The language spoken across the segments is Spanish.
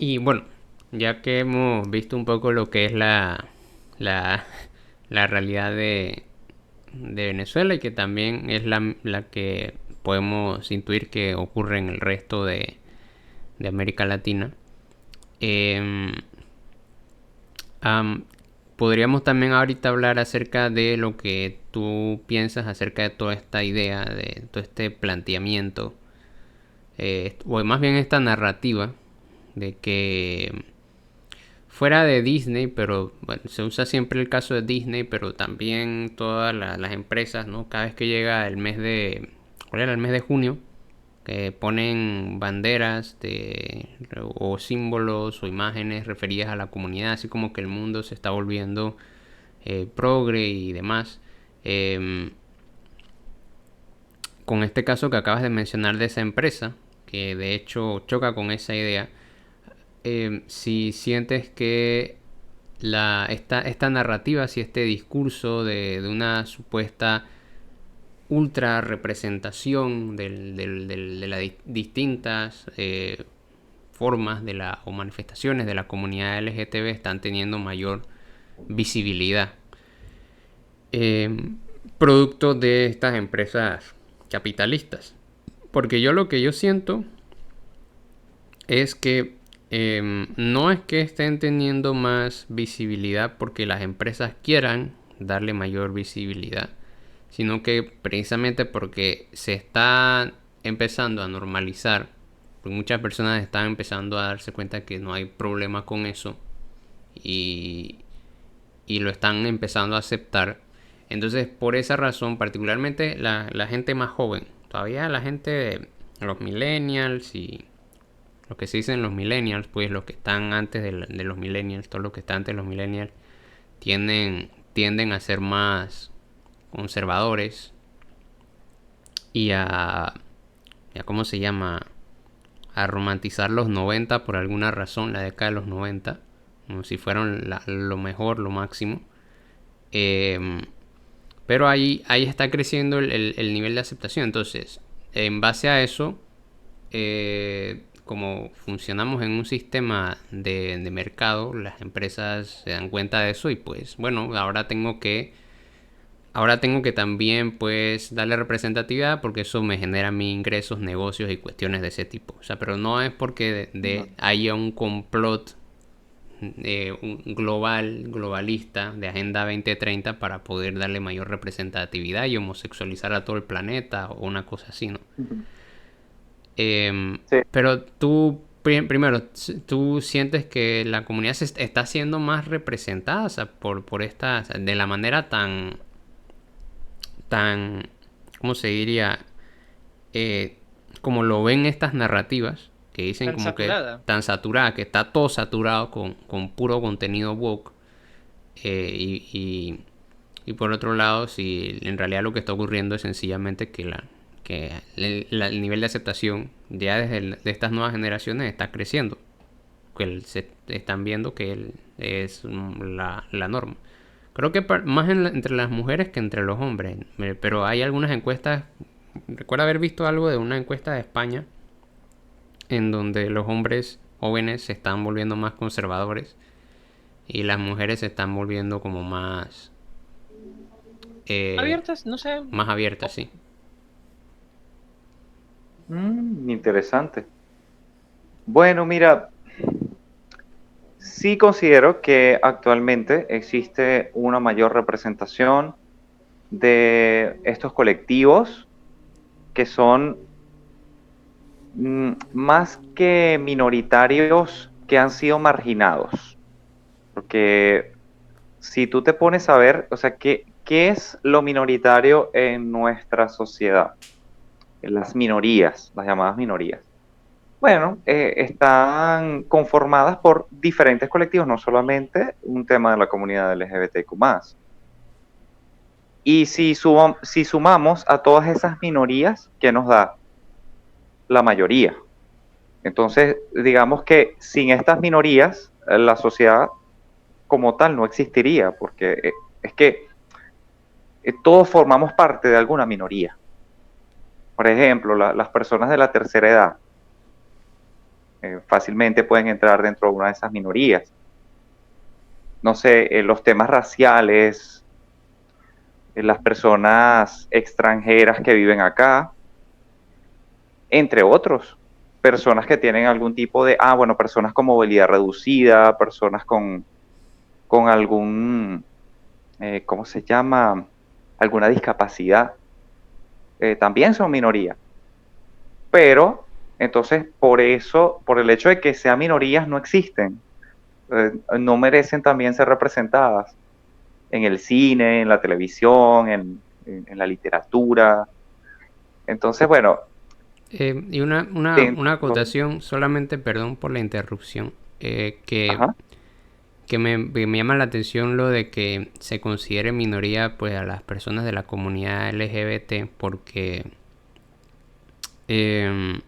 Y bueno, ya que hemos visto un poco lo que es la, la realidad de Venezuela y que también es la que podemos intuir que ocurre en el resto de América Latina, eh, am, podríamos también ahorita hablar acerca de lo que tú piensas acerca de toda esta idea, de todo este planteamiento, o más bien esta narrativa de que fuera de Disney, pero bueno, se usa siempre el caso de Disney, pero también todas las empresas, ¿no? Cada vez que llega el mes de, ¿cuál era? El mes de junio, que ponen banderas o símbolos o imágenes referidas a la comunidad, así como que el mundo se está volviendo progre y demás. Eh, con este caso que acabas de mencionar de esa empresa, que de hecho choca con esa idea, si sientes que esta narrativa, si este discurso de una supuesta ultra representación de las distintas formas o manifestaciones de la comunidad LGTB están teniendo mayor visibilidad, eh, producto de estas empresas capitalistas. Porque yo lo que yo siento es que no es que estén teniendo más visibilidad porque las empresas quieran darle mayor visibilidad, sino que precisamente porque se está empezando a normalizar, porque muchas personas están empezando a darse cuenta que no hay problema con eso y, y lo están empezando a aceptar. Entonces, por esa razón, particularmente la gente más joven, todavía la gente, los millennials y lo que se dicen los millennials, pues los que están antes de los millennials, todo lo que está antes de los millennials, tienden a ser más conservadores y a ¿cómo se llama? A romantizar los 90 por alguna razón, la década de los 90 como si fueran lo mejor, lo máximo. Eh, pero ahí está creciendo el nivel de aceptación. Entonces, en base a eso, como funcionamos en un sistema de mercado, las empresas se dan cuenta de eso y pues bueno, ahora tengo que también pues darle representatividad porque eso me genera a mí ingresos, negocios y cuestiones de ese tipo. O sea, pero no es porque haya un complot un globalista de Agenda 2030 para poder darle mayor representatividad y homosexualizar a todo el planeta o una cosa así, ¿no? Ujú. Sí, Pero tú, primero, ¿tú sientes que la comunidad se está siendo más representada, o sea, por esta, o sea, de la manera tan, ¿cómo se diría? Eh, Como lo ven estas narrativas, que dicen tan como que saturada. tan saturada, que está todo saturado con puro contenido woke, y por otro lado, si en realidad lo que está ocurriendo es sencillamente que el nivel de aceptación ya de estas nuevas generaciones está creciendo, que se están viendo que él es la norma. Creo que más entre las mujeres que entre los hombres, pero hay algunas encuestas, recuerdo haber visto algo de una encuesta de España en donde los hombres jóvenes se están volviendo más conservadores y las mujeres se están volviendo como eh, Abiertas, no sé. más abiertas, sí. interesante. Bueno, mira, sí considero que actualmente existe una mayor representación de estos colectivos que son más que minoritarios, que han sido marginados. Porque si tú te pones a ver, o sea, ¿qué es lo minoritario en nuestra sociedad? Las minorías, las llamadas minorías. Bueno, están conformadas por diferentes colectivos, no solamente un tema de la comunidad LGBTQ+. Y si sumamos a todas esas minorías, ¿qué nos da? La mayoría. Entonces, digamos que sin estas minorías, la sociedad como tal no existiría, porque es que todos formamos parte de alguna minoría. Por ejemplo, las personas de la tercera edad. fácilmente pueden entrar dentro de una de esas minorías. No sé, los temas raciales, las personas extranjeras que viven acá, entre otros. Personas que tienen algún tipo de, bueno, personas con movilidad reducida, personas con algún, ¿cómo se llama? Alguna discapacidad, también son minoría. Pero, entonces, por eso, por el hecho de que sean minorías, no existen. No merecen también ser representadas en el cine, en la televisión, en la literatura. Entonces, bueno, Y una dentro... acotación, solamente, perdón por la interrupción, Ajá. que me llama la atención lo de que se considere minoría pues a las personas de la comunidad LGBT porque eh,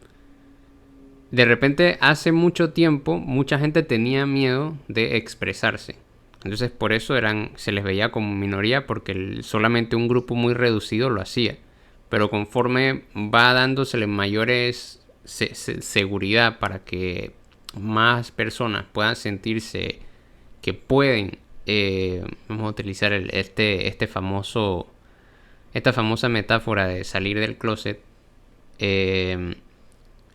de repente hace mucho tiempo mucha gente tenía miedo de expresarse. Entonces por eso se les veía como minoría porque solamente un grupo muy reducido lo hacía. Pero conforme va dándosele mayores seguridad para que más personas puedan sentirse que pueden, vamos a utilizar esta famosa metáfora de salir del closet, eh,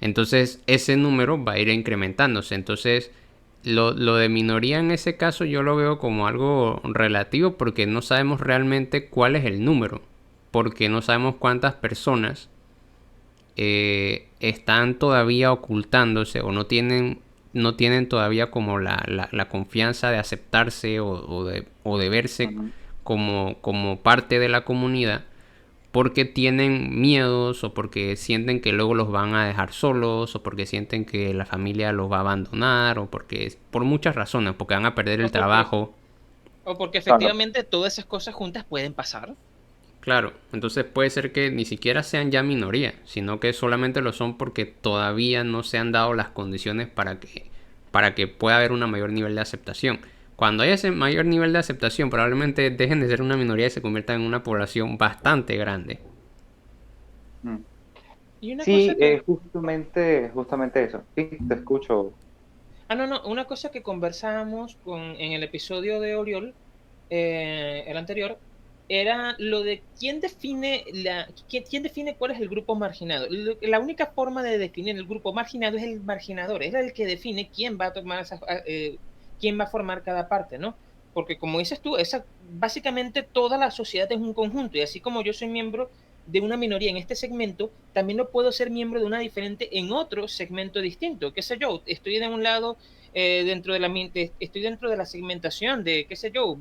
entonces ese número va a ir incrementándose. Entonces lo de minoría en ese caso yo lo veo como algo relativo porque no sabemos realmente cuál es el número, porque no sabemos cuántas personas están todavía ocultándose o no tienen todavía como la confianza de aceptarse o de verse Ujú. como parte de la comunidad porque tienen miedos o porque sienten que luego los van a dejar solos o porque sienten que la familia los va a abandonar o porque por muchas razones, porque van a perder O el porque, trabajo. o porque Claro. efectivamente todas esas cosas juntas pueden pasar. Claro, entonces puede ser que ni siquiera sean ya minoría, sino que solamente lo son porque todavía no se han dado las condiciones para que pueda haber un mayor nivel de aceptación. Cuando haya ese mayor nivel de aceptación, probablemente dejen de ser una minoría y se conviertan en una población bastante grande. Mm. Y una cosa Sí, que, justamente eso. Sí, te escucho. no, una cosa que conversábamos en el episodio de Oriol, el anterior, era lo de quién define cuál es el grupo marginado. La única forma de definir el grupo marginado es el marginador, es el que define quién va a tomar quién va a formar cada parte, ¿no? Porque como dices tú, básicamente toda la sociedad es un conjunto y así como yo soy miembro de una minoría en este segmento, también no puedo ser miembro de una diferente en otro segmento distinto. ¿Qué sé yo? Estoy de un lado estoy dentro de la segmentación de, qué sé yo,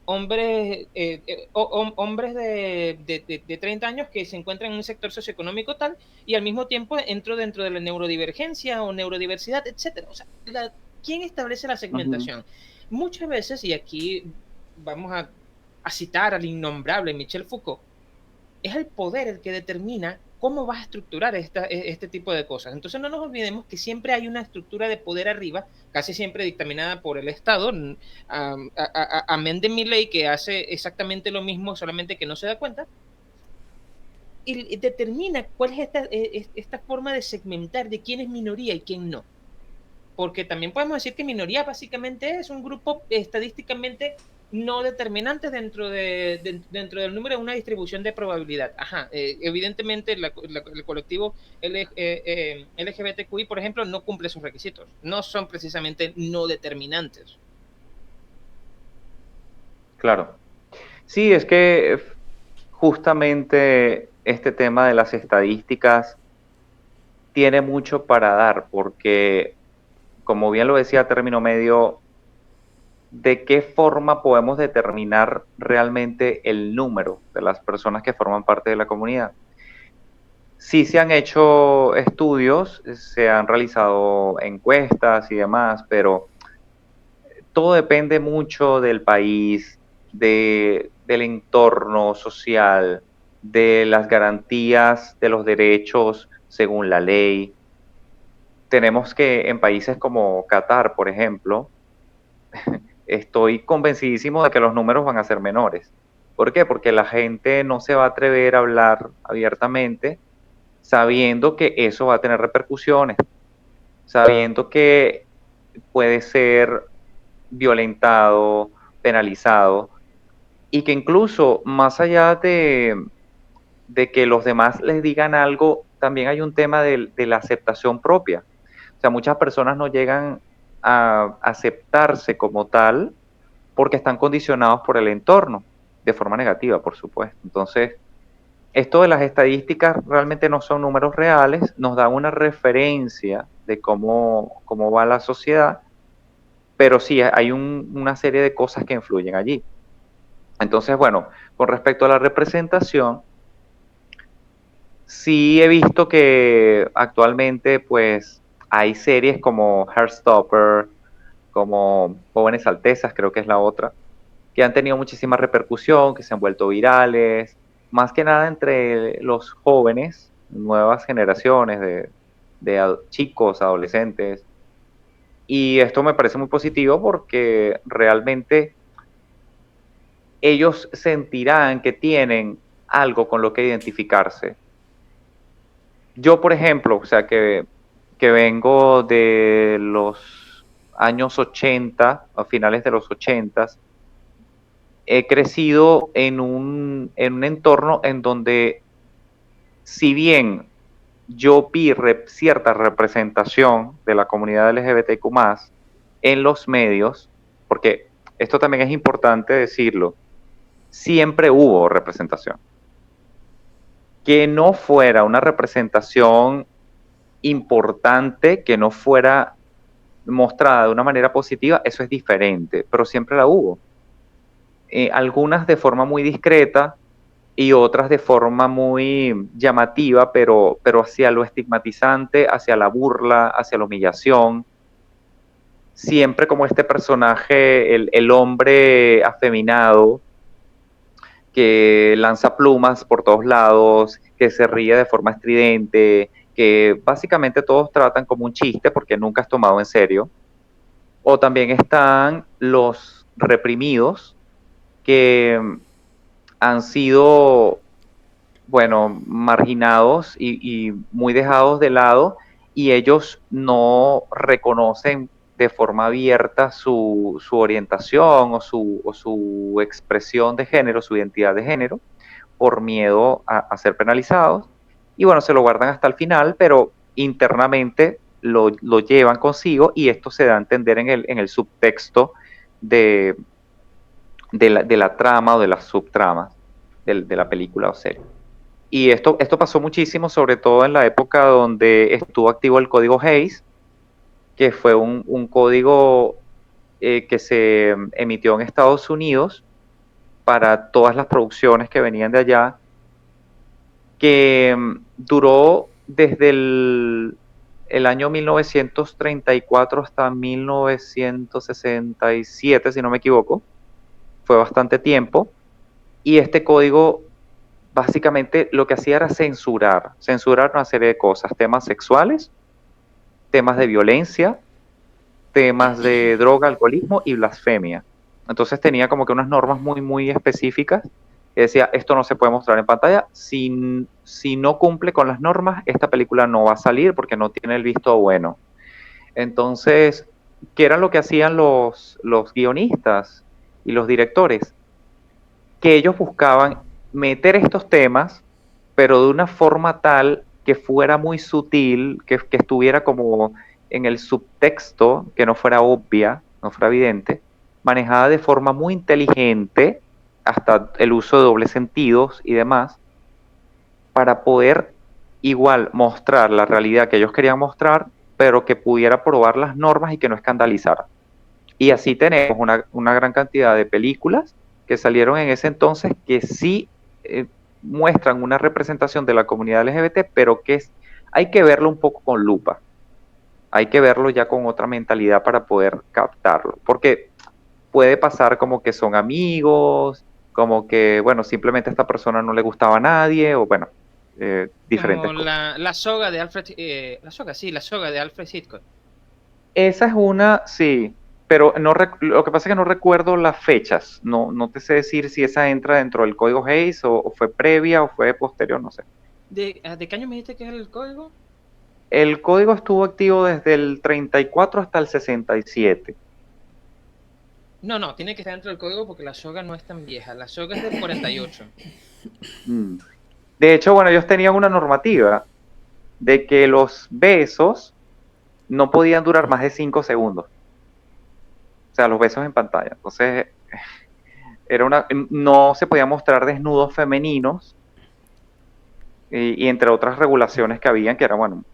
hombres de 30 años que se encuentran en un sector socioeconómico tal, y al mismo tiempo entro dentro de la neurodivergencia o neurodiversidad, etcétera. O sea, ¿quién establece la Ujú. segmentación? Muchas veces, y aquí vamos a citar al innombrable Michel Foucault, es el poder el que determina cómo vas a estructurar este tipo de cosas. Entonces no nos olvidemos que siempre hay una estructura de poder arriba, casi siempre dictaminada por el Estado, amén de mi ley que hace exactamente lo mismo, solamente que no se da cuenta, y determina cuál es esta forma de segmentar de quién es minoría y quién no. Porque también podemos decir que minoría básicamente es un grupo estadísticamente no determinante dentro del número de una distribución de probabilidad. Ajá, evidentemente el colectivo LGBTQI, por ejemplo, no cumple sus requisitos. No son precisamente no determinantes. Claro. Sí, es que justamente este tema de las estadísticas tiene mucho para dar, porque, como bien lo decía término medio, ¿de qué forma podemos determinar realmente el número de las personas que forman parte de la comunidad? Sí se han hecho estudios, se han realizado encuestas y demás, pero todo depende mucho del país, del entorno social, de las garantías de los derechos según la ley. Tenemos que en países como Qatar, por ejemplo, estoy convencidísimo de que los números van a ser menores. ¿Por qué? Porque la gente no se va a atrever a hablar abiertamente sabiendo que eso va a tener repercusiones. sabiendo que puede ser violentado, penalizado, y que incluso más allá de que los demás les digan algo, también hay un tema de la aceptación propia. O sea, muchas personas no llegan a aceptarse como tal porque están condicionados por el entorno, de forma negativa, por supuesto. Entonces, esto de las estadísticas realmente no son números reales, nos dan una referencia de cómo va la sociedad, pero sí hay una serie de cosas que influyen allí. Entonces, bueno, con respecto a la representación, sí he visto que actualmente pues hay series como Heartstopper, como Jóvenes Altezas, creo que es la otra, que han tenido muchísima repercusión, que se han vuelto virales, más que nada entre los jóvenes, nuevas generaciones de chicos, adolescentes. Y esto me parece muy positivo porque realmente ellos sentirán que tienen algo con lo que identificarse. Yo, por ejemplo, o sea, que vengo de los años 80, a finales de los 80, he crecido en un entorno en donde, si bien yo vi cierta representación de la comunidad LGBTQ+, en los medios, porque esto también es importante decirlo, siempre hubo representación. Que no fuera una representación importante, que no fuera mostrada de una manera positiva, eso es diferente, pero siempre la hubo. Algunas de forma muy discreta y otras de forma muy llamativa, pero hacia lo estigmatizante, hacia la burla, hacia la humillación. Siempre como este personaje, el hombre afeminado, que lanza plumas por todos lados, que se ríe de forma estridente, que básicamente todos tratan como un chiste porque nunca es tomado en serio. O también están los reprimidos que han sido, bueno, marginados y muy dejados de lado, y ellos no reconocen de forma abierta su orientación o su expresión de género, su identidad de género, por miedo a ser penalizados. Y bueno, se lo guardan hasta el final, pero internamente lo llevan consigo, y esto se da a entender en el subtexto de, de la trama o de las subtramas de la película o serie. Y esto pasó muchísimo, sobre todo en la época donde estuvo activo el código Hayes, que fue un código que se emitió en Estados Unidos para todas las producciones que venían de allá, que duró desde el año 1934 hasta 1967, si no me equivoco. Fue bastante tiempo. Y este código básicamente lo que hacía era censurar una serie de cosas, temas sexuales, temas de violencia, temas de droga, alcoholismo y blasfemia. Entonces tenía como que unas normas muy, muy específicas que decía, esto no se puede mostrar en pantalla, si no cumple con las normas, esta película no va a salir porque no tiene el visto bueno. Entonces, ¿qué era lo que hacían los guionistas y los directores? Que ellos buscaban meter estos temas, pero de una forma tal que fuera muy sutil, que estuviera como en el subtexto, que no fuera obvia, no fuera evidente, manejada de forma muy inteligente, hasta el uso de dobles sentidos y demás, para poder igual mostrar la realidad que ellos querían mostrar, pero que pudiera probar las normas y que no escandalizara. Y así tenemos una gran cantidad de películas que salieron en ese entonces que sí muestran una representación de la comunidad LGBT, pero que hay que verlo un poco con lupa. Hay que verlo ya con otra mentalidad para poder captarlo. Porque puede pasar como que son amigos, como que, bueno, simplemente a esta persona no le gustaba a nadie, o bueno, diferentes Como cosas. la soga de Alfred, la soga de Alfred Hitchcock. Esa es una, sí, pero no lo que pasa es que no recuerdo las fechas. No te sé decir si esa entra dentro del código Hayes o fue previa o fue posterior, no sé. ¿De qué año me dijiste que es el código? El código estuvo activo desde el 34 hasta el 67. No, no, tiene que estar dentro del código porque la soga no es tan vieja. La soga es del 48. Mm. De hecho, bueno, ellos tenían una normativa de que los besos no podían durar más de 5 segundos. O sea, los besos en pantalla. Entonces, no se podía mostrar desnudos femeninos y entre otras regulaciones que habían, que era, bueno,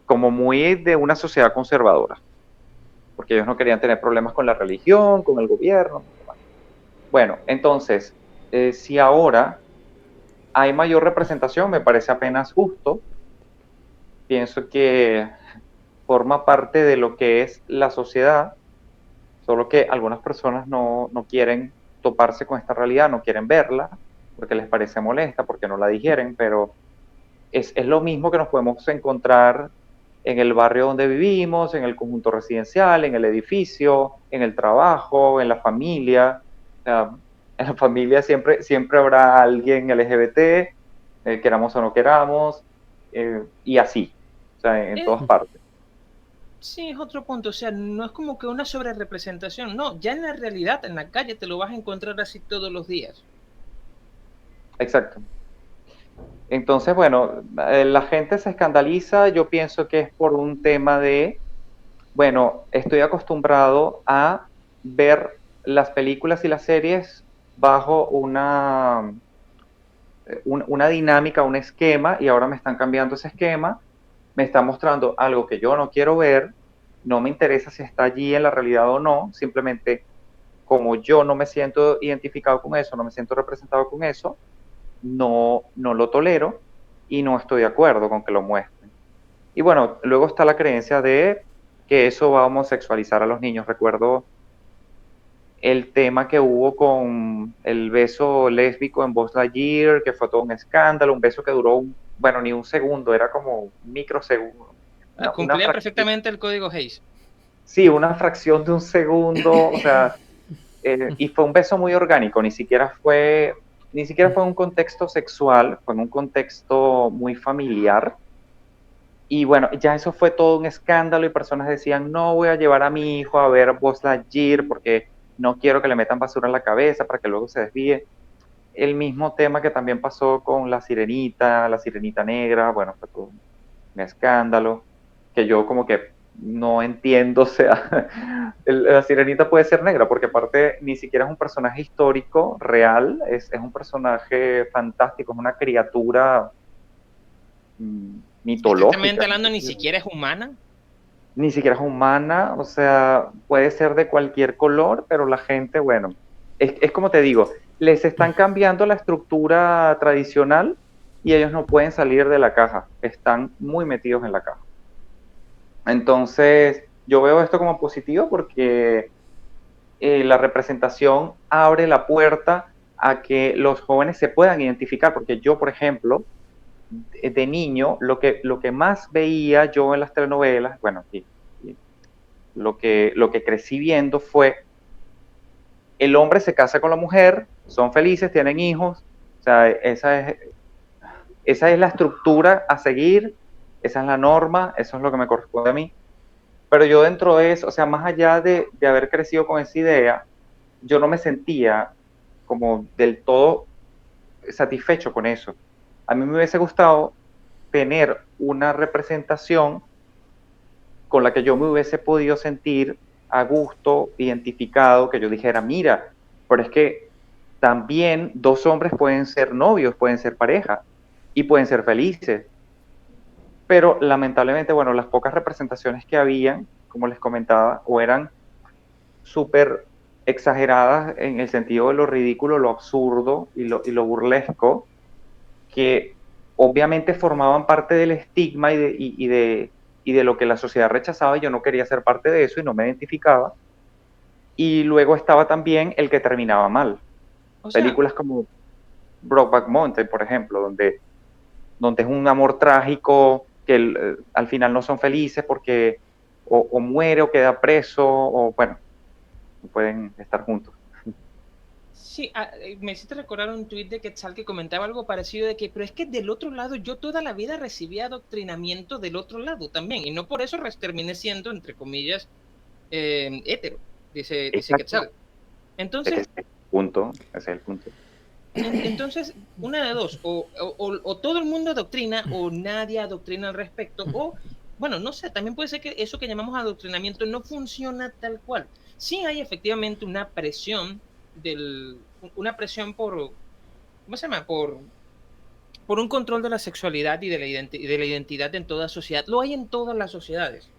como muy de una sociedad conservadora, porque ellos no querían tener problemas con la religión, con el gobierno. Bueno, entonces, si ahora hay mayor representación, me parece apenas justo. Pienso que forma parte de lo que es la sociedad, solo que algunas personas no quieren toparse con esta realidad, no quieren verla, porque les parece molesta, porque no la digieren, pero es lo mismo que nos podemos encontrar en el barrio donde vivimos, en el conjunto residencial, en el edificio, en el trabajo, en la familia. O sea, en la familia siempre habrá alguien LGBT, queramos o no queramos, y así, o sea, en Eh, todas partes. sí, es otro punto. O sea, no es como que una sobrerepresentación. No, ya en la realidad, en la calle, te lo vas a encontrar así todos los días. Exacto. Entonces, bueno, la gente se escandaliza, yo pienso que es por un tema de, bueno, estoy acostumbrado a ver las películas y las series bajo una dinámica, un esquema, y ahora me están cambiando ese esquema, me están mostrando algo que yo no quiero ver, no me interesa si está allí en la realidad o no, simplemente como yo no me siento identificado con eso, no me siento representado con eso, no lo tolero y no estoy de acuerdo con que lo muestren. Y bueno, luego está la creencia de que eso va a homosexualizar a los niños. Recuerdo el tema que hubo con el beso lésbico en Buzz Lightyear, que fue todo un escándalo, un beso que duró, bueno, ni un segundo, era como un microsegundo, una Cumplía fracción, perfectamente el código Hayes. sí, una fracción de un segundo, o sea, y fue un beso muy orgánico, ni siquiera fue en un contexto sexual, fue en un contexto muy familiar. Y bueno, ya eso fue todo un escándalo y personas decían, no voy a llevar a mi hijo a ver Buzz Lightyear porque no quiero que le metan basura en la cabeza para que luego se desvíe. El mismo tema que también pasó con la sirenita negra, bueno, fue todo un escándalo, que yo como que no entiendo, o sea, la sirenita puede ser negra, porque aparte ni siquiera es un personaje histórico real, es un personaje fantástico, es una criatura Estrictamente mitológica, hablando, ni siquiera es humana. ni siquiera es humana, o sea, puede ser de cualquier color, pero la gente, bueno, es como te digo, les están cambiando la estructura tradicional y ellos no pueden salir de la caja, están muy metidos en la caja. Entonces, yo veo esto como positivo porque la representación abre la puerta a que los jóvenes se puedan identificar, porque yo, por ejemplo, de niño, lo que más veía yo en las telenovelas, bueno, y lo que crecí viendo fue el hombre se casa con la mujer, son felices, tienen hijos, o sea, esa es la estructura a seguir, esa es la norma, eso es lo que me corresponde a mí. Pero yo dentro de eso, o sea, más allá de haber crecido con esa idea, yo no me sentía como del todo satisfecho con eso. A mí me hubiese gustado tener una representación con la que yo me hubiese podido sentir a gusto, identificado, que yo dijera, mira, pero es que también dos hombres pueden ser novios, pueden ser pareja y pueden ser felices. Pero lamentablemente, bueno, las pocas representaciones que habían, como les comentaba, o eran súper exageradas en el sentido de lo ridículo, lo absurdo y lo burlesco, que obviamente formaban parte del estigma y de lo que la sociedad rechazaba, y yo no quería ser parte de eso y no me identificaba. Y luego estaba también el que terminaba mal. O sea, Películas como Brokeback Mountain, por ejemplo, donde es un amor trágico, que al final no son felices porque o muere o queda preso, o bueno, no pueden estar juntos. Sí, me hiciste recordar un tuit de Quetzal que comentaba algo parecido de que, pero es que del otro lado yo toda la vida recibía adoctrinamiento del otro lado también, y no por eso terminé siendo, entre comillas, hétero, dice Exacto. Quetzal. Entonces, Ese es el punto. entonces, una de dos, o todo el mundo adoctrina o nadie adoctrina al respecto, o, bueno, no sé, también puede ser que eso que llamamos adoctrinamiento no funciona tal cual. Sí hay efectivamente una presión por, ¿cómo se llama? Por un control de la sexualidad y de la identidad en toda sociedad. Lo hay en todas las sociedades.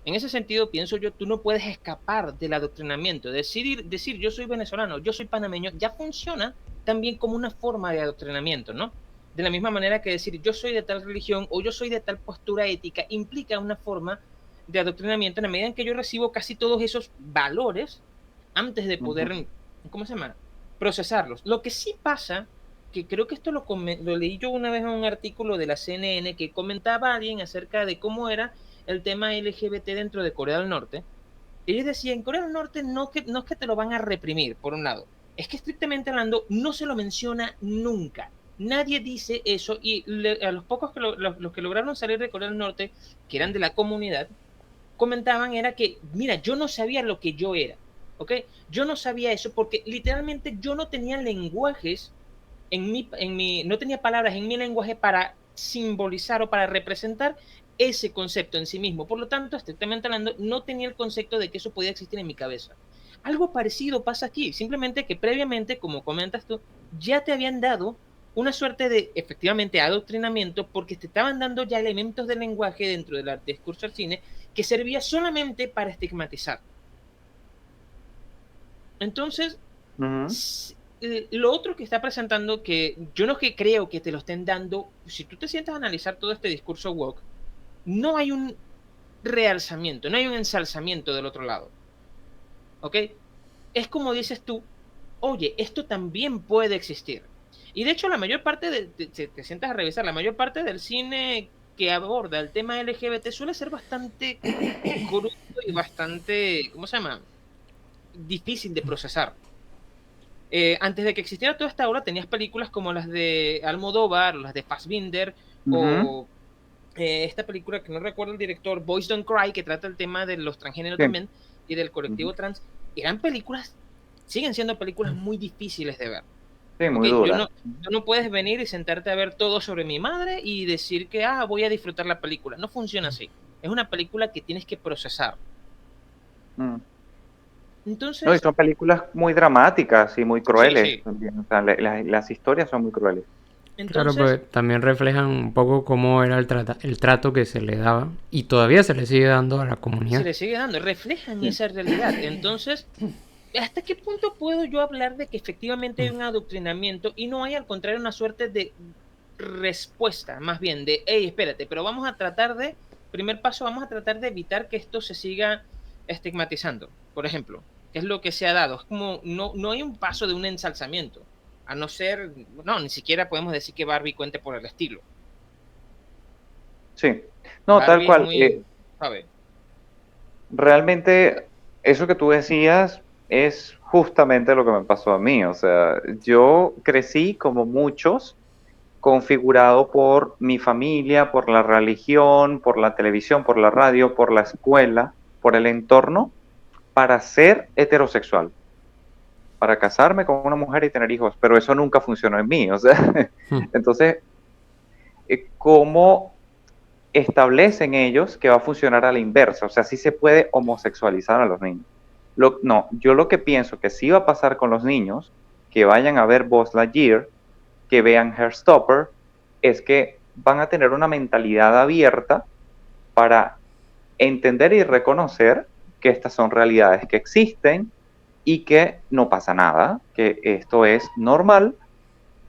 En ese sentido, pienso yo, tú no puedes escapar del adoctrinamiento. Decir yo soy venezolano, yo soy panameño, ya funciona también como una forma de adoctrinamiento, ¿no? De la misma manera que decir yo soy de tal religión o yo soy de tal postura ética implica una forma de adoctrinamiento en la medida en que yo recibo casi todos esos valores antes de poder, ¿cómo se llama? Procesarlos. Lo que sí pasa, que creo que esto lo leí yo una vez en un artículo de la CNN que comentaba a alguien acerca de cómo era el tema LGBT dentro de Corea del Norte. Ellos decían, en Corea del Norte no es que te lo van a reprimir, por un lado. Es que estrictamente hablando, no se lo menciona nunca. Nadie dice eso y a los pocos los que lograron salir de Corea del Norte, que eran de la comunidad, comentaban era que, mira, yo no sabía lo que yo era, ¿ok? Yo no sabía eso porque literalmente yo no tenía lenguajes no tenía palabras en mi lenguaje para simbolizar o para representar ese concepto en sí mismo. Por lo tanto, estrictamente hablando, no tenía el concepto de que eso podía existir en mi cabeza. Algo parecido pasa aquí, simplemente que previamente, como comentas tú, ya te habían dado una suerte de, efectivamente, adoctrinamiento porque te estaban dando ya elementos del lenguaje dentro del discurso del cine que servía solamente para estigmatizar. Entonces, Ujú. lo otro que está presentando, que yo no que creo que te lo estén dando, si tú te sientas a analizar todo este discurso woke, no hay un realzamiento, no hay un ensalzamiento del otro lado. ¿Ok? Es como dices tú, oye, esto también puede existir. Y de hecho, la mayor parte si te sientas a revisar, la mayor parte del cine que aborda el tema LGBT suele ser bastante crudo y bastante, ¿cómo se llama? Difícil de procesar. Antes de que existiera toda esta obra, tenías películas como las de Almodóvar, las de Fassbinder, Ujú. o esta película que no recuerdo el director, Boys Don't Cry, que trata el tema de los transgéneros Sí. también y del Ujú. colectivo trans. Eran películas, siguen siendo películas muy difíciles de ver. Sí, ¿Ok? muy dura. Tú no puedes venir y sentarte a ver todo sobre mi madre y decir que voy a disfrutar la película. No funciona así. Es una película que tienes que procesar. Mm. No, y Entonces, son películas muy dramáticas y muy sí, crueles sí. también. O sea, las historias son muy crueles. Claro, Entonces, pues también reflejan un poco cómo era el trato que se le daba y todavía se le sigue dando a la se comunidad. le sigue dando, reflejan Sí. esa realidad. Entonces, ¿hasta qué punto puedo yo hablar de que efectivamente hay un adoctrinamiento y no hay al contrario una suerte de respuesta, más bien de, hey, espérate, pero vamos a tratar de, primer paso, vamos a tratar de evitar que esto se siga estigmatizando, por ejemplo, que es lo que se ha dado. Es como, no hay un paso de un ensalzamiento, a no ser, no, ni siquiera podemos decir que Barbie cuente por el estilo. Sí. No, tal Barbie es cual. muy, ¿sabe? Realmente, eso que tú decías es justamente lo que me pasó a mí. O sea, yo crecí como muchos, configurado por mi familia, por la religión, por la televisión, por la radio, por la escuela, por el entorno, para ser heterosexual, para casarme con una mujer y tener hijos, pero eso nunca funcionó en mí. O sea, entonces, ¿cómo establecen ellos que va a funcionar a la inversa? O sea, sí se puede homosexualizar a los niños. No, yo lo que pienso que sí va a pasar con los niños que vayan a ver Buzz Lightyear, que vean Hairstopper, es que van a tener una mentalidad abierta para entender y reconocer que estas son realidades que existen y que no pasa nada, que esto es normal,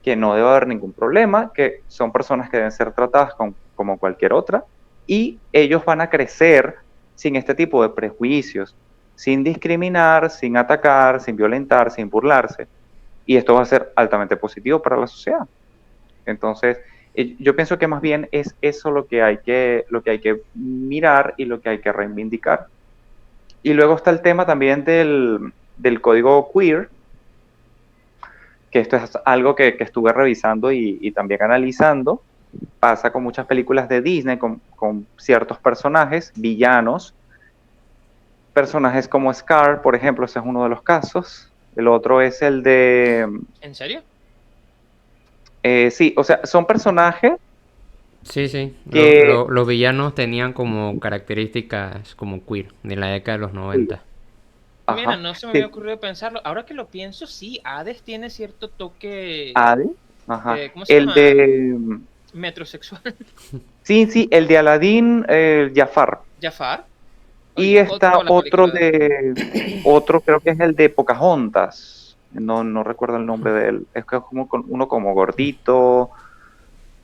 que no debe haber ningún problema, que son personas que deben ser tratadas como cualquier otra, y ellos van a crecer sin este tipo de prejuicios, sin discriminar, sin atacar, sin violentar, sin burlarse. Y esto va a ser altamente positivo para la sociedad. Entonces, yo pienso que más bien es eso lo que hay que mirar y lo que hay que reivindicar. Y luego está el tema también del código queer, que esto es algo que estuve revisando y también analizando, pasa con muchas películas de Disney, con ciertos personajes, villanos, personajes como Scar, por ejemplo, ese es uno de los casos. El otro es el de... ¿En serio? sí, o sea, son personajes Sí, sí. que... Los villanos tenían como características como queer de la década de los 90. Mira, Ajá. no se me había Sí, ocurrido pensarlo. Ahora que lo pienso, sí, Hades tiene cierto toque Ade, ajá. de, ¿cómo se El llama? de... Metrosexual. Sí, sí, el de Aladdin, Jafar. Jafar. Y Oye, está toda la película de... otro creo que es el de Pocahontas. No recuerdo el nombre de él. Es que es como uno como gordito,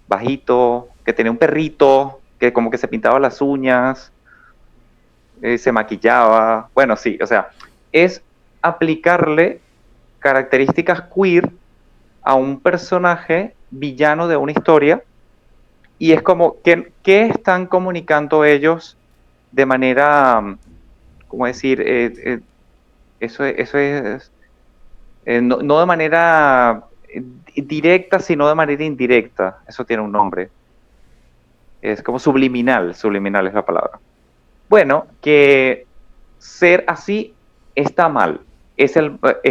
bajito, que tenía un perrito, que como que se pintaba las uñas, se maquillaba. Bueno, sí, o sea, es aplicarle características queer a un personaje villano de una historia y es como, ¿qué están comunicando ellos de manera, cómo decir, eso es no de manera directa, sino de manera indirecta. Eso tiene un nombre. Es como subliminal es la palabra. Bueno, que ser así está mal. Es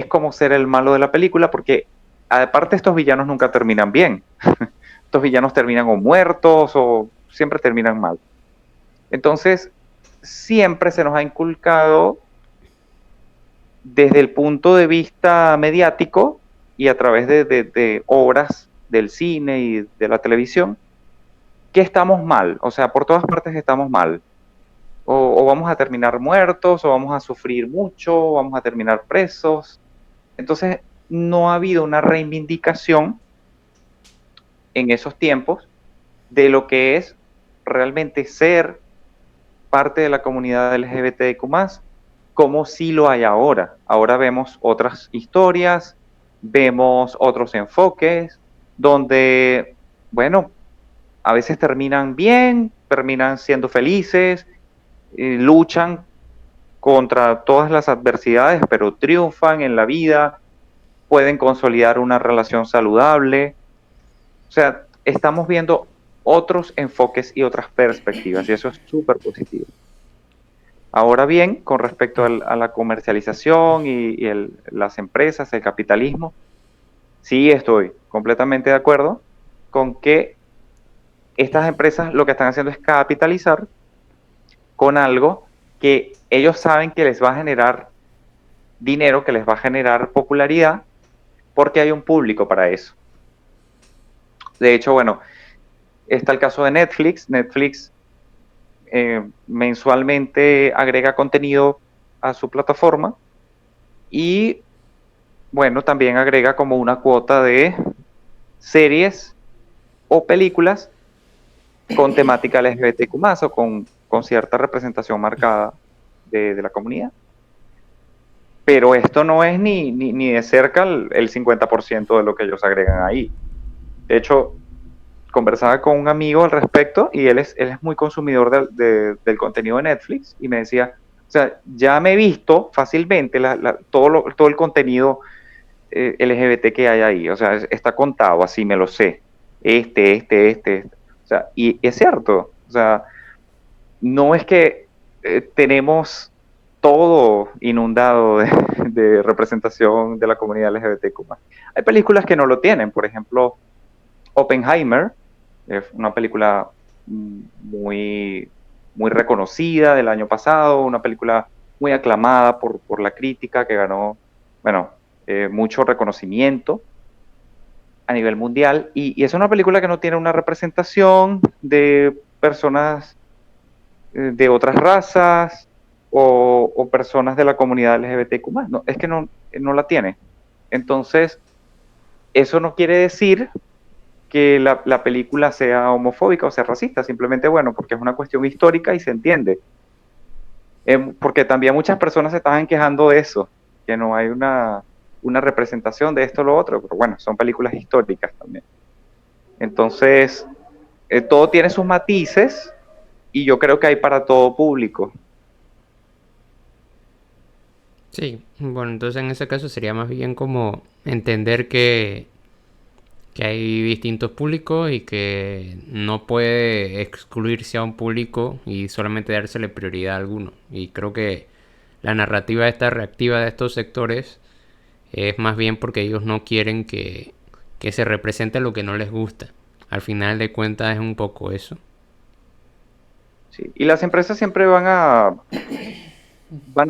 como ser el malo de la película porque aparte estos villanos nunca terminan bien. Estos villanos terminan o muertos o siempre terminan mal. Entonces, siempre se nos ha inculcado desde el punto de vista mediático y a través de obras del cine y de la televisión, que estamos mal, o sea, por todas partes estamos mal. O vamos a terminar muertos, o vamos a sufrir mucho, o vamos a terminar presos. Entonces, no ha habido una reivindicación en esos tiempos de lo que es realmente ser parte de la comunidad LGBTQ+, como sí lo hay ahora. Ahora vemos otras historias, vemos otros enfoques, donde, bueno, a veces terminan bien, terminan siendo felices, luchan contra todas las adversidades, pero triunfan en la vida, pueden consolidar una relación saludable. O sea, estamos viendo otros enfoques y otras perspectivas, y eso es súper positivo. Ahora bien, con respecto a la comercialización y las empresas, el capitalismo, sí estoy completamente de acuerdo con que estas empresas lo que están haciendo es capitalizar con algo que ellos saben que les va a generar dinero, que les va a generar popularidad, porque hay un público para eso. De hecho, bueno, está el caso de Netflix. Netflix mensualmente agrega contenido a su plataforma y bueno, también agrega como una cuota de series o películas con temática LGBTQ+, o con cierta representación marcada de la comunidad. Pero esto no es ni de cerca el 50% de lo que ellos agregan ahí. De hecho, conversaba con un amigo al respecto y él es muy consumidor del contenido de Netflix y me decía, o sea, ya me he visto fácilmente todo el contenido LGBT que hay ahí, o sea, está contado, así me lo sé, este. O sea, y es cierto, o sea, no es que tenemos todo inundado de representación de la comunidad LGBTQ+. Hay películas que no lo tienen, por ejemplo, Oppenheimer, es una película muy, muy reconocida del año pasado, una película muy aclamada por la crítica que ganó, bueno, mucho reconocimiento a nivel mundial y es una película que no tiene una representación de personas de otras razas o personas de la comunidad LGBTQ+. No, es que no la tiene. Entonces, eso no quiere decir que la película sea homofóbica o sea racista, simplemente, bueno, porque es una cuestión histórica y se entiende. Porque también muchas personas se estaban quejando de eso, que no hay una representación de esto o lo otro, pero bueno, son películas históricas también. Entonces, todo tiene sus matices y yo creo que hay para todo público. Sí, bueno, entonces en ese caso sería más bien como entender que hay distintos públicos y que no puede excluirse a un público y solamente dársele prioridad a alguno. Y creo que la narrativa esta reactiva de estos sectores es más bien porque ellos no quieren que se represente lo que no les gusta. Al final de cuentas es un poco eso. Sí. Y las empresas siempre van a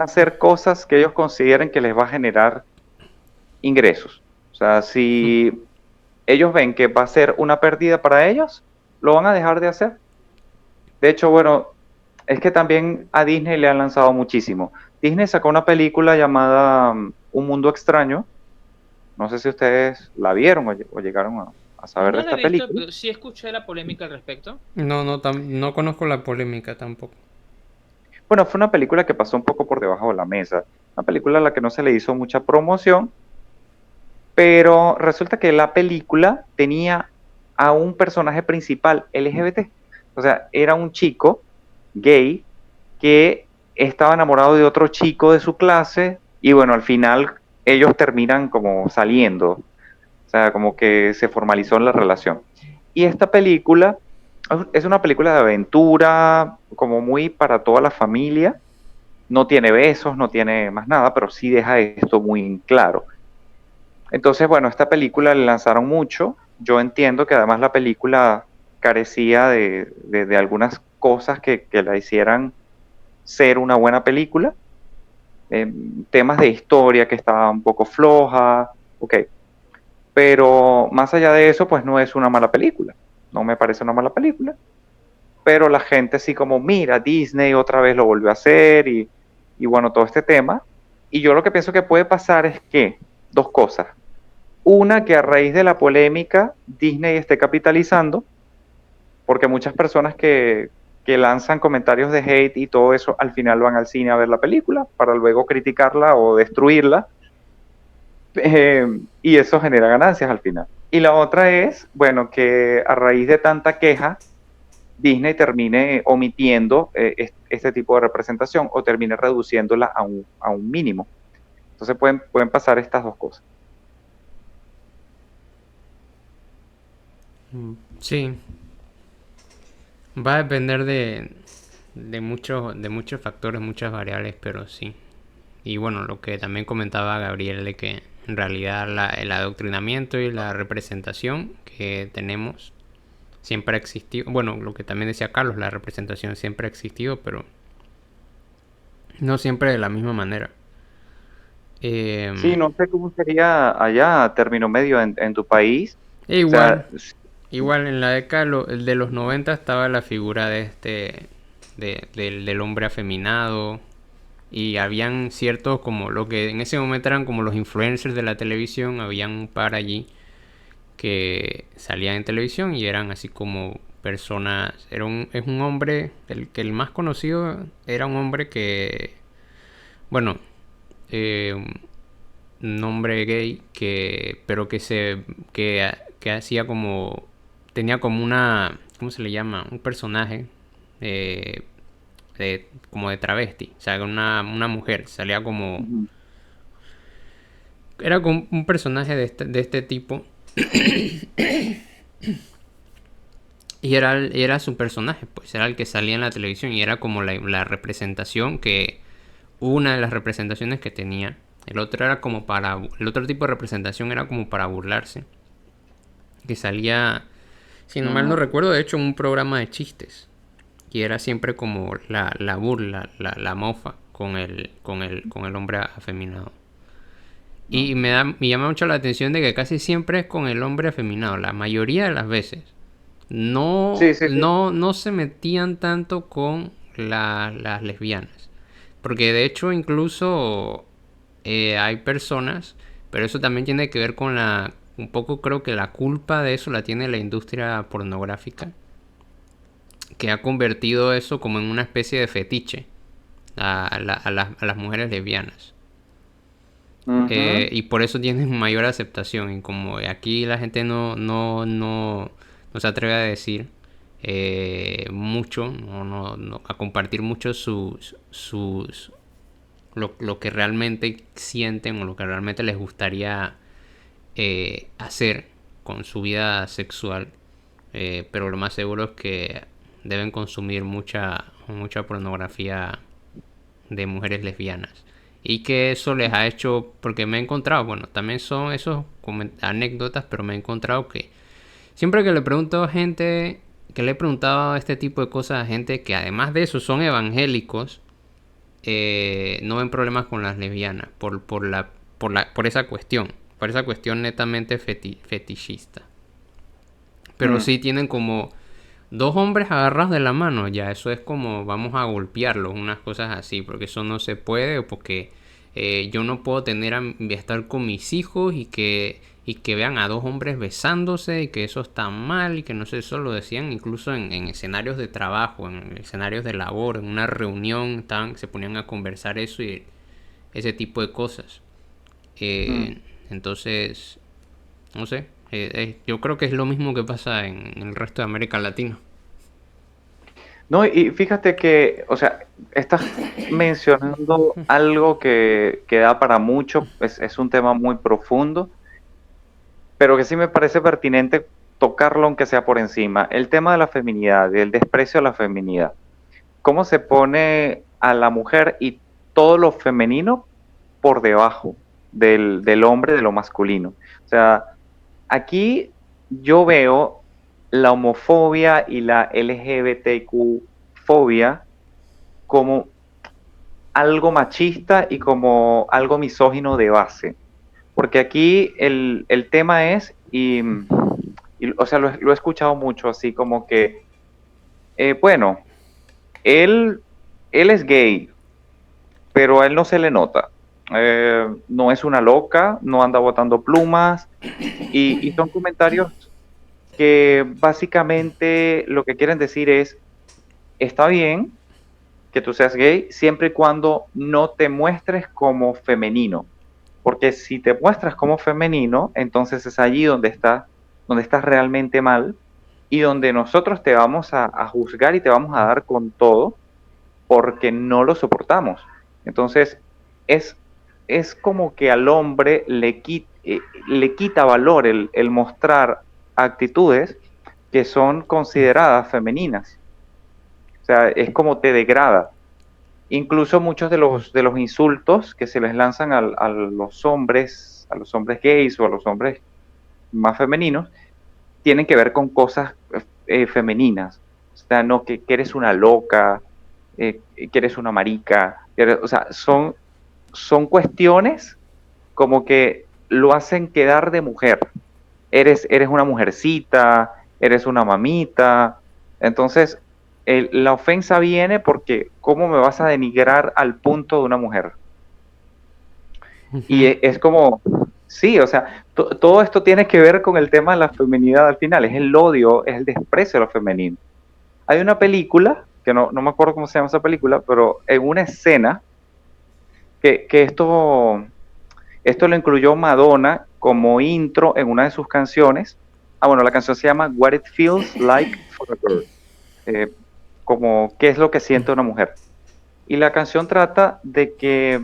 hacer cosas que ellos consideren que les va a generar ingresos. O sea, si ellos ven que va a ser una pérdida para ellos, lo van a dejar de hacer. De hecho, bueno, es que también a Disney le han lanzado muchísimo. Disney sacó una película llamada Un Mundo Extraño. No sé si ustedes la vieron o llegaron a saber de No la he esta visto, película. pero sí escuché la polémica al respecto. No conozco la polémica tampoco. Bueno, fue una película que pasó un poco por debajo de la mesa. Una película a la que no se le hizo mucha promoción, pero resulta que la película tenía a un personaje principal LGBT. O sea, era un chico gay que estaba enamorado de otro chico de su clase y bueno, al final ellos terminan como saliendo. O sea, como que se formalizó la relación. Y esta película es una película de aventura, como muy para toda la familia. No tiene besos, no tiene más nada, pero sí deja esto muy en claro. Entonces, bueno, esta película le lanzaron mucho. Yo entiendo que además la película carecía de algunas cosas que la hicieran ser una buena película. Temas de historia que estaba un poco floja, ok. Pero más allá de eso, pues no es una mala película. No me parece una mala película. Pero la gente sí como, mira, Disney otra vez lo volvió a hacer y bueno, todo este tema. Y yo lo que pienso que puede pasar es que, dos cosas. Una, que a raíz de la polémica Disney esté capitalizando, porque muchas personas que lanzan comentarios de hate y todo eso al final van al cine a ver la película para luego criticarla o destruirla, y eso genera ganancias al final. Y la otra es, bueno, que a raíz de tanta queja, Disney termine omitiendo este tipo de representación o termine reduciéndola a un mínimo. Entonces pueden pasar estas dos cosas. Sí, va a depender de muchos factores, muchas variables, pero sí. Y bueno, lo que también comentaba Gabriel de que en realidad el adoctrinamiento y la representación que tenemos siempre ha existido. Bueno, lo que también decía Carlos, la representación siempre ha existido, pero no siempre de la misma manera. Sí, Eh, no sé cómo sería allá, término medio, en tu país. e O sea, igual en la década de los 90 estaba la figura de del hombre afeminado. Y habían ciertos, como lo que en ese momento eran como los influencers de la televisión, habían un par allí que salían en televisión y eran así como personas, es un hombre, el más conocido era un hombre que, bueno, eh, un hombre gay pero que hacía como, tenía como una, ¿cómo se le llama? Un personaje eh, como de travesti, o sea, una mujer, salía como, ujú, era como un personaje de este tipo y era su personaje, pues era el que salía en la televisión y era como la representación una de las representaciones que tenía. El otro era como el otro tipo de representación era como para burlarse, que salía, si no mal no ujú. recuerdo, de hecho en un programa de chistes, y era siempre como la burla, la mofa con el hombre afeminado. Y Ok. me llama mucho la atención de que casi siempre es con el hombre afeminado, la mayoría de las veces. Sí, sí, sí. No se metían tanto con las lesbianas. Porque de hecho incluso hay personas, pero eso también tiene que ver con un poco creo que la culpa de eso la tiene la industria pornográfica, que ha convertido eso como en una especie de fetiche a las mujeres lesbianas. Ujú. Y por eso tienen mayor aceptación. Y como aquí la gente no se atreve a decir mucho, a compartir mucho lo que realmente sienten o lo que realmente les gustaría hacer con su vida sexual. Pero lo más seguro es que deben consumir mucha pornografía de mujeres lesbianas. Y que eso les ha hecho, porque me he encontrado, bueno, también son esos anécdotas, pero me he encontrado que siempre que le pregunto a gente, que le he preguntado este tipo de cosas a gente que además de eso son evangélicos, no ven problemas con las lesbianas por esa cuestión netamente fetichista. Pero Mm. sí tienen como dos hombres agarrados de la mano, ya eso es como vamos a golpearlos, unas cosas así, porque eso no se puede, porque yo no puedo estar con mis hijos y que vean a dos hombres besándose y que eso está mal y que no sé, eso lo decían incluso en escenarios de trabajo, en escenarios de labor, en una reunión, se ponían a conversar eso y ese tipo de cosas. Mm. Entonces, no sé, yo creo que es lo mismo que pasa en el resto de América Latina. No, y fíjate que, o sea, estás mencionando algo que da para mucho, es un tema muy profundo, pero que sí me parece pertinente tocarlo aunque sea por encima. El tema de la feminidad, del desprecio a la feminidad. ¿Cómo se pone a la mujer y todo lo femenino por debajo del hombre, de lo masculino? O sea, aquí yo veo la homofobia y la LGBTQ fobia como algo machista y como algo misógino de base. Porque aquí el tema es, o sea, lo he escuchado mucho, así como que, bueno, él, él es gay, pero a él no se le nota. No es una loca, no anda botando plumas, y son comentarios que básicamente lo que quieren decir es, está bien que tú seas gay siempre y cuando no te muestres como femenino. Porque si te muestras como femenino, entonces es allí donde estás realmente mal y donde nosotros te vamos a juzgar y te vamos a dar con todo porque no lo soportamos. Entonces, es, es como que al hombre le quita valor el mostrar actitudes que son consideradas femeninas. O sea, es como te degrada. Incluso muchos de los insultos que se les lanzan a los hombres gays o a los hombres más femeninos, tienen que ver con cosas femeninas. O sea, no que eres una loca, que eres una marica. O sea, son cuestiones como que lo hacen quedar de mujer. Eres una mujercita, eres una mamita. Entonces, la ofensa viene porque ¿cómo me vas a denigrar al punto de una mujer? Y Ujú. es como, sí, o sea, todo esto tiene que ver con el tema de la feminidad al final, es el odio, es el desprecio a lo femenino. Hay una película, que no me acuerdo cómo se llama esa película, pero en una escena que esto lo incluyó Madonna como intro en una de sus canciones. Ah, bueno, la canción se llama What It Feels Like for a Girl, eh, como qué es lo que siente una mujer. Y la canción trata de que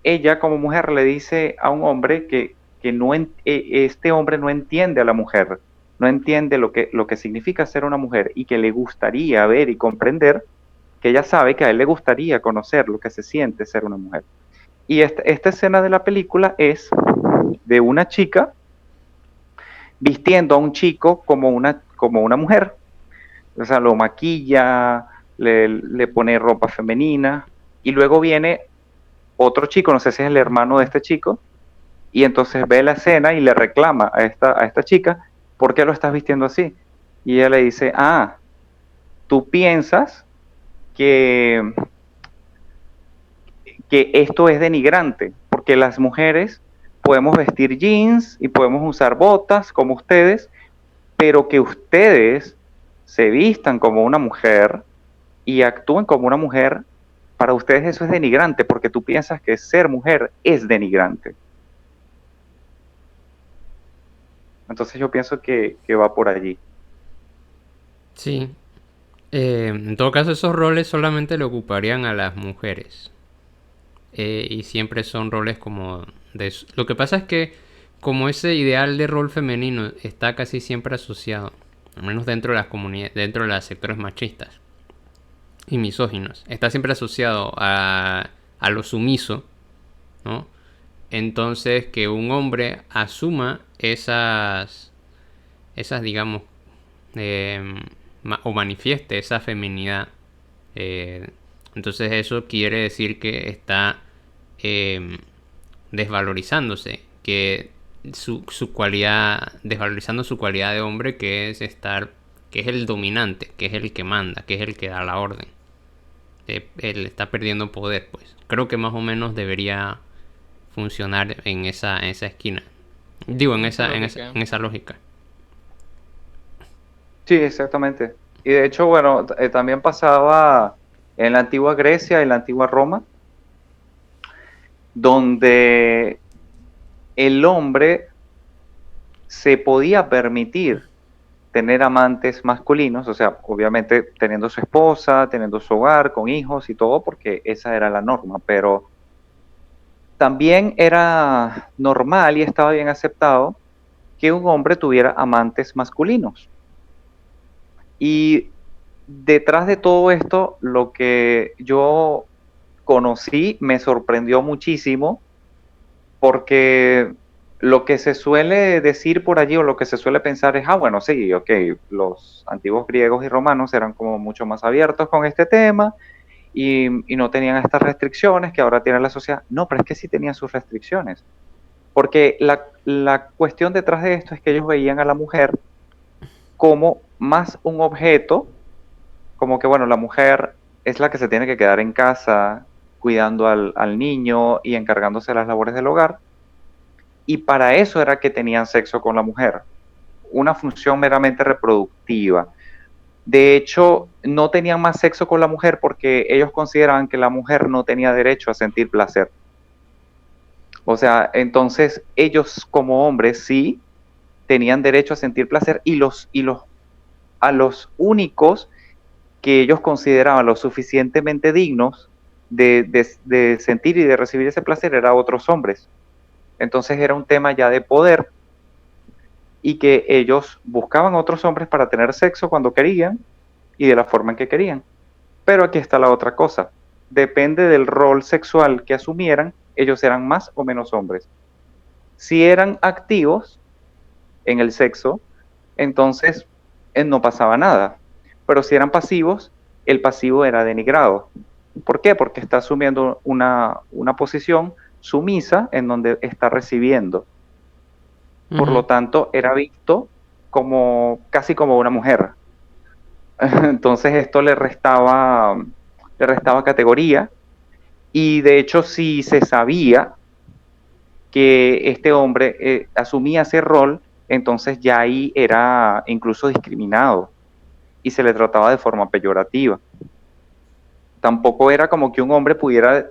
ella como mujer le dice a un hombre que este hombre no entiende a la mujer, no entiende lo que significa ser una mujer y que le gustaría ver y comprender, que ella sabe que a él le gustaría conocer lo que se siente ser una mujer. Y esta escena de la película es de una chica vistiendo a un chico como una mujer. O sea, lo maquilla, le pone ropa femenina y luego viene otro chico, no sé si es el hermano de este chico, y entonces ve la escena y le reclama a esta chica, ¿por qué lo estás vistiendo así? Y ella le dice, ah, tú piensas que, que esto es denigrante, porque las mujeres podemos vestir jeans y podemos usar botas como ustedes, pero que ustedes se vistan como una mujer y actúen como una mujer, para ustedes eso es denigrante, porque tú piensas que ser mujer es denigrante. Entonces yo pienso que va por allí. Sí. En todo caso, esos roles solamente le ocuparían a las mujeres. y siempre son roles como de eso. Lo que pasa es que como ese ideal de rol femenino está casi siempre asociado, al menos dentro de las comunidades, dentro de los sectores machistas y misóginos, está siempre asociado a lo sumiso, ¿no? Entonces que un hombre asuma esas digamos, o manifieste esa feminidad. Eh, entonces eso quiere decir que está desvalorizándose, que su cualidad, desvalorizando su cualidad de hombre, que es estar, que es el dominante, que es el que manda, que es el que da la orden. Él está perdiendo poder, pues. Creo que más o menos debería funcionar en esa esquina. Digo, en esa lógica. Sí, exactamente. Y de hecho, bueno, también pasaba en la antigua Grecia y la antigua Roma, donde el hombre se podía permitir tener amantes masculinos, o sea, obviamente teniendo su esposa, teniendo su hogar, con hijos y todo, porque esa era la norma, pero también era normal y estaba bien aceptado que un hombre tuviera amantes masculinos. Y detrás de todo esto, lo que yo conocí me sorprendió muchísimo porque lo que se suele decir por allí o lo que se suele pensar es, bueno, sí, ok, los antiguos griegos y romanos eran como mucho más abiertos con este tema y no tenían estas restricciones que ahora tiene la sociedad. No, pero es que sí tenían sus restricciones, porque la cuestión detrás de esto es que ellos veían a la mujer como más un objeto, como que, bueno, la mujer es la que se tiene que quedar en casa cuidando al niño y encargándose de las labores del hogar, y para eso era que tenían sexo con la mujer, una función meramente reproductiva. De hecho, no tenían más sexo con la mujer porque ellos consideraban que la mujer no tenía derecho a sentir placer. O sea, entonces ellos como hombres sí tenían derecho a sentir placer a los únicos que ellos consideraban lo suficientemente dignos de sentir y de recibir ese placer eran otros hombres. Entonces era un tema ya de poder y que ellos buscaban otros hombres para tener sexo cuando querían y de la forma en que querían. Pero aquí está la otra cosa. Depende del rol sexual que asumieran, ellos eran más o menos hombres. Si eran activos en el sexo, entonces no pasaba nada. Pero si eran pasivos, el pasivo era denigrado. ¿Por qué? Porque está asumiendo una posición sumisa en donde está recibiendo. Por lo tanto, era visto como casi como una mujer. Entonces esto le restaba categoría y de hecho si se sabía que este hombre asumía ese rol, entonces ya ahí era incluso discriminado y se le trataba de forma peyorativa. Tampoco era como que un hombre pudiera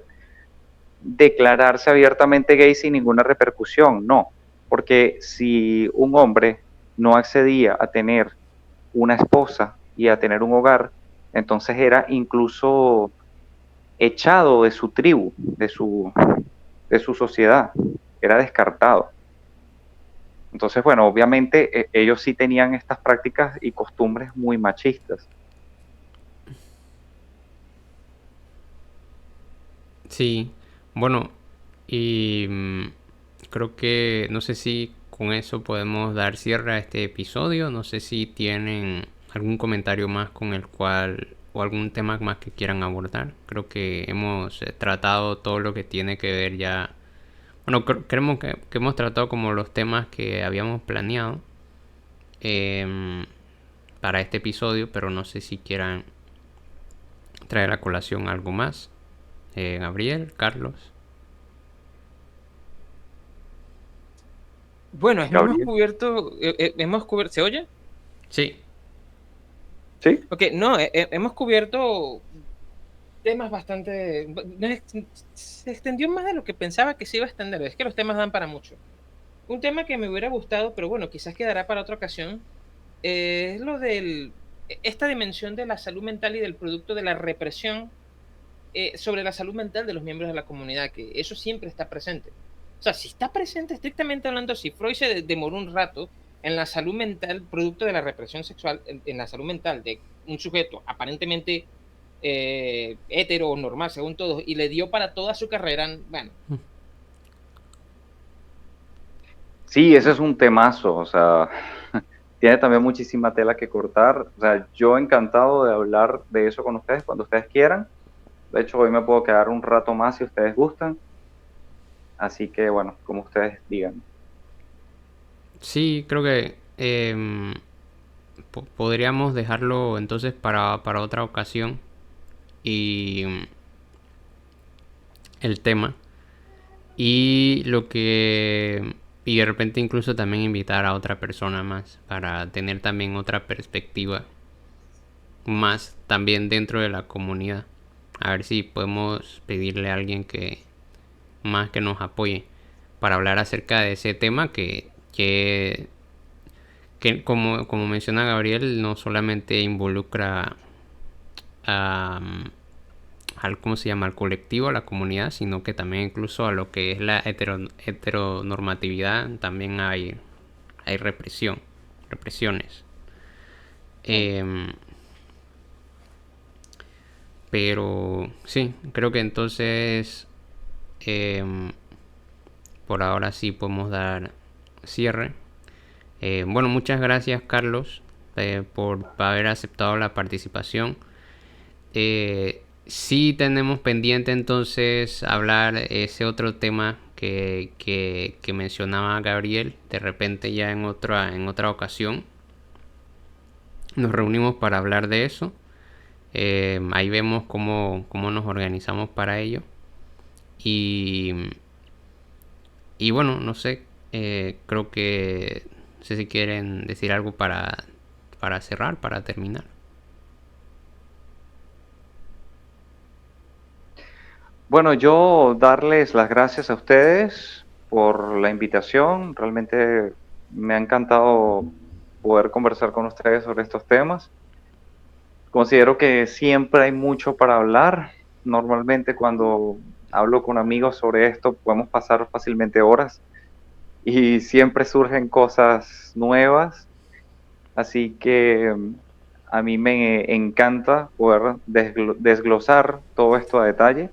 declararse abiertamente gay sin ninguna repercusión, no, porque si un hombre no accedía a tener una esposa y a tener un hogar, entonces era incluso echado de su tribu, de su sociedad, era descartado. Entonces, bueno, obviamente ellos sí tenían estas prácticas y costumbres muy machistas. Sí, bueno, y creo que no sé si con eso podemos dar cierre a este episodio. No sé si tienen algún comentario más con el cual o algún tema más que quieran abordar. Creo que hemos tratado todo lo que tiene que ver ya. Bueno, creemos que hemos tratado como los temas que habíamos planeado para este episodio, pero no sé si quieran traer a colación algo más. Gabriel, Carlos. Bueno, Gabriel. hemos cubierto, ¿se oye? Sí. ¿Sí? Ok, no, hemos cubierto temas bastante... Se extendió más de lo que pensaba que se iba a extender, es que los temas dan para mucho. Un tema que me hubiera gustado, pero bueno, quizás quedará para otra ocasión, es lo esta dimensión de la salud mental y del producto de la represión sobre la salud mental de los miembros de la comunidad, que eso siempre está presente. O sea, si está presente, estrictamente hablando, si Freud se demoró un rato en la salud mental, producto de la represión sexual, en la salud mental de un sujeto aparentemente hetero o normal, según todos, y le dio para toda su carrera, bueno. Sí, ese es un temazo, o sea, tiene también muchísima tela que cortar. O sea, yo encantado de hablar de eso con ustedes cuando ustedes quieran. De hecho, hoy me puedo quedar un rato más si ustedes gustan. Así que, bueno, como ustedes digan. Sí, creo que podríamos dejarlo entonces para otra ocasión y el tema. Y lo que... Y de repente incluso también invitar a otra persona más para tener también otra perspectiva más también dentro de la comunidad. A ver si podemos pedirle a alguien que más que nos apoye para hablar acerca de ese tema que como menciona Gabriel, no solamente involucra a, al, ¿cómo se llama?, al colectivo, a la comunidad, sino que también incluso a lo que es la heteronormatividad, también hay represiones. Sí. Pero sí, creo que entonces em, por ahora sí podemos dar cierre. Bueno, muchas gracias Carlos por haber aceptado la participación. Sí tenemos pendiente entonces hablar ese otro tema que mencionaba Gabriel. De repente ya en otra ocasión nos reunimos para hablar de eso. Ahí vemos cómo nos organizamos para ello. Y, y bueno, no sé, creo que no sé si quieren decir algo para cerrar, para terminar. Bueno, yo darles las gracias a ustedes por la invitación. Realmente me ha encantado poder conversar con ustedes sobre estos temas. Considero que siempre hay mucho para hablar. Normalmente cuando hablo con amigos sobre esto podemos pasar fácilmente horas y siempre surgen cosas nuevas. Así que a mí me encanta poder desglosar todo esto a detalle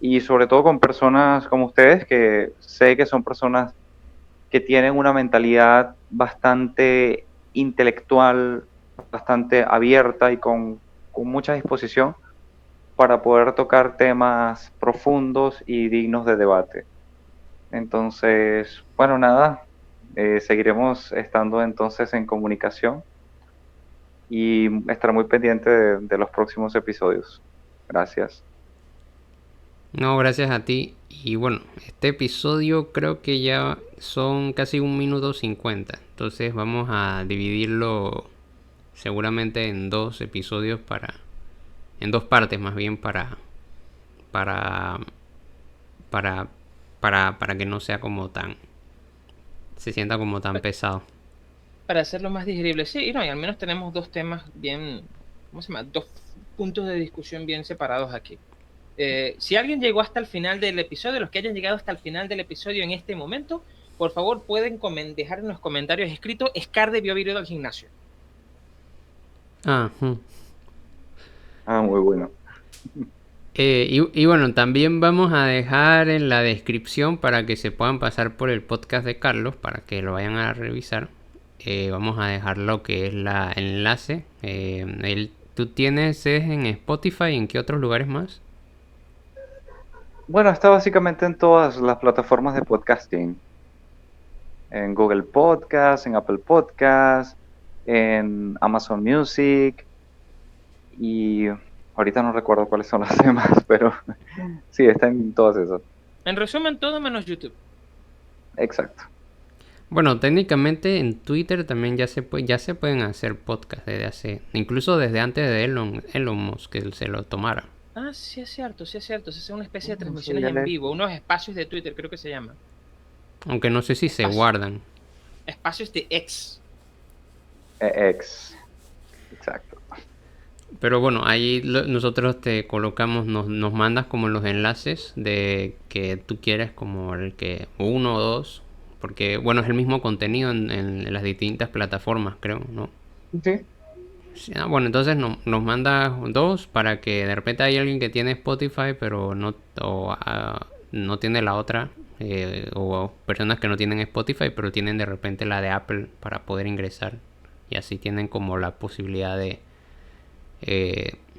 y sobre todo con personas como ustedes que sé que son personas que tienen una mentalidad bastante intelectual, bastante abierta y con mucha disposición para poder tocar temas profundos y dignos de debate. Entonces, bueno, nada, seguiremos estando entonces en comunicación y estar muy pendiente de los próximos episodios. Gracias. No, gracias a ti. Y bueno, este episodio creo que ya son casi 1 minuto 50. Entonces vamos a dividirlo seguramente en 2 episodios en 2 partes más bien para, para, para que no sea como se sienta como tan pesado. Para hacerlo más digerible, sí, y no, y al menos tenemos dos temas bien, ¿cómo se llama? Dos puntos de discusión bien separados aquí. Si alguien llegó hasta el final del episodio, los que hayan llegado hasta el final del episodio en este momento, por favor pueden dejar en los comentarios escrito Scar debió haber ido al gimnasio. Ah, Muy bueno. y bueno, también vamos a dejar en la descripción para que se puedan pasar por el podcast de Carlos para que lo vayan a revisar. Vamos a dejar lo que es el enlace. ¿Tú tienes en Spotify y en qué otros lugares más? Bueno, está básicamente en todas las plataformas de podcasting. En Google Podcast, en Apple Podcast, en Amazon Music y ahorita no recuerdo cuáles son las demás, pero sí, está en todas esas. En resumen, todo menos YouTube. Exacto. Bueno, técnicamente en Twitter también ya se pueden hacer podcasts incluso desde antes de Elon Musk que se lo tomara. Ah, sí es cierto, sí es cierto. Se hace una especie de No transmisiones sabía en leer. vivo, unos espacios de Twitter, creo que se llama. Aunque no sé si se Espacio, guardan. espacios de X. Exacto. Pero bueno, ahí nosotros te colocamos, nos mandas como los enlaces de que tú quieres, como el que uno o dos, porque bueno, es el mismo contenido en las distintas plataformas, creo, ¿no? Sí. Sí, bueno, entonces nos mandas dos para que de repente hay alguien que tiene Spotify, pero no tiene la otra, o personas que no tienen Spotify, pero tienen de repente la de Apple para poder ingresar. Y así tienen como la posibilidad de,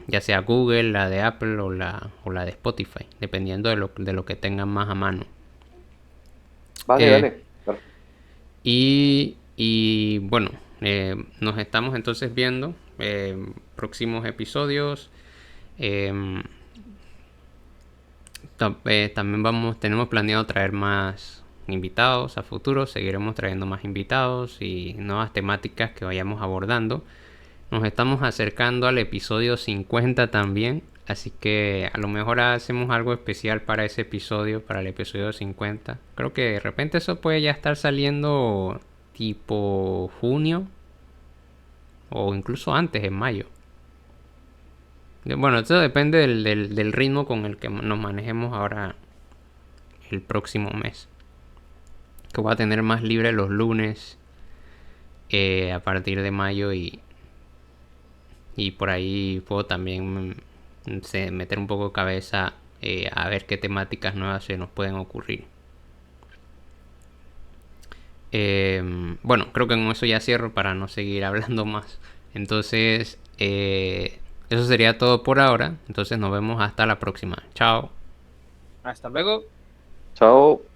ya sea Google, la de Apple o la de Spotify, dependiendo de lo que tengan más a mano. Vale, Eh, vale. Perfecto. y bueno, nos estamos entonces viendo próximos episodios. Eh, también tenemos planeado traer más invitados a futuro. Seguiremos trayendo más invitados y nuevas temáticas que vayamos abordando. Nos estamos acercando al episodio 50 también. Así que a lo mejor hacemos algo especial para ese episodio, para el episodio 50. Creo que de repente eso puede ya estar saliendo tipo junio o incluso antes, en mayo. Bueno, eso depende del ritmo con el que nos manejemos ahora el próximo mes. Que voy a tener más libre los lunes a partir de mayo y por ahí puedo también meter un poco de cabeza a ver qué temáticas nuevas se nos pueden ocurrir. Bueno, creo que con eso ya cierro para no seguir hablando más. Entonces, eso sería todo por ahora. Entonces nos vemos hasta la próxima. Chao. Hasta luego. Chao.